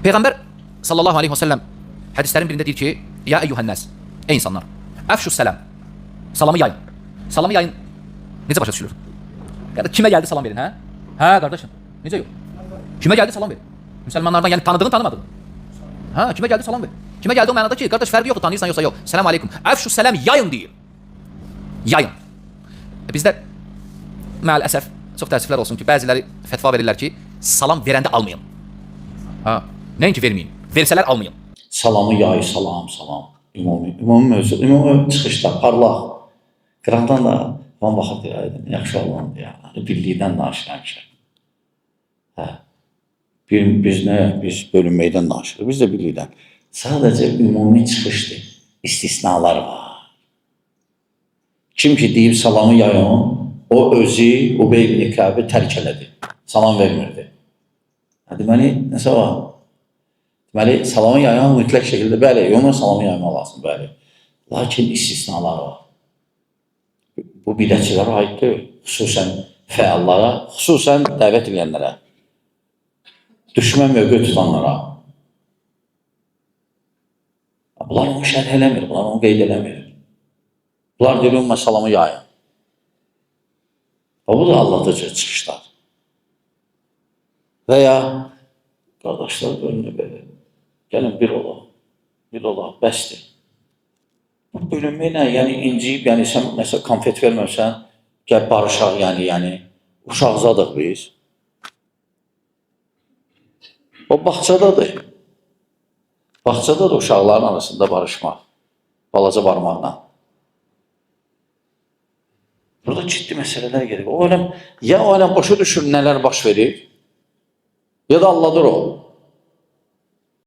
Peyğəmbər sallallahu aleyhi və səlləm hədislərin birində deyir ki, ya eyyuhənnəs, ey insanlar, əfşus sələm, salamı yayın. Salamı yayın necə başa düşülür? Ya da kimə gəldi salam verin, hə? Hə, qardaşım, necə yox? Kimə gəldi salam verin? Müsəlmanlardan, yəni tanıdığın, tanımadığın. Hə, kimə gəldi salam verin? Kimə gəldi o mənada ki, qardaş fərqi yoxdur, tanıyırsan yoxsa yox. Səlam aleykum. Əfşus sələm yayın deyir. Yayın. Bizdə məəl əsəf, çox təəssüflər olsun ki, bəziləri fətva verirlər ki, salam verəndə almayın. Ha, nəinki verməyin, versələr almayın. Salamı yayı, salam. Ümumi mövzu, ümumi çıxışda, parlaq. Qıraqdan da van baxıb deyərdim, yaxşı olan deyər. Birlikdən naşir həmişə. Hə. Biz bölünməkdən naşir, biz də birlikdən. Sadəcə ümumi çıxışdır, istisnalar var. Kim ki deyib salamı yayın, o özü Ubey ibn Kəbi tərk elədi, salam vermirdi. Deməli, nəsə var? Deməli, salamı yayın mütləq şəkildə, bəli, ona salamı yaymaq lazım, bəli. Lakin istisnalar var. Bu bidətçilərə aid deyil, xüsusən fəallara, xüsusən dəvət edənlərə, düşmən mövqe tutanlara. Bunlar onu şərh eləmir, bunlar onu qeyd eləmir. Bunlar deyir, ümmə salamı yayın. Bu da aldadıcı çıxışlar. Və ya, qardaşlar bölünür belə, gəlin bir olaq, bəsdir. Bu bölünməklə, yəni inciyib, yəni sən nəsə konfet verməmsən, gəl barışaq, yəni uşaqzadıq biz. O bağçadadır. Bağçada da uşaqların arasında barışmaq, balaca barmaqla. Burada ciddi məsələlər gedir. Ya o aləm başa düşür nələr baş verir, ya da alladır o.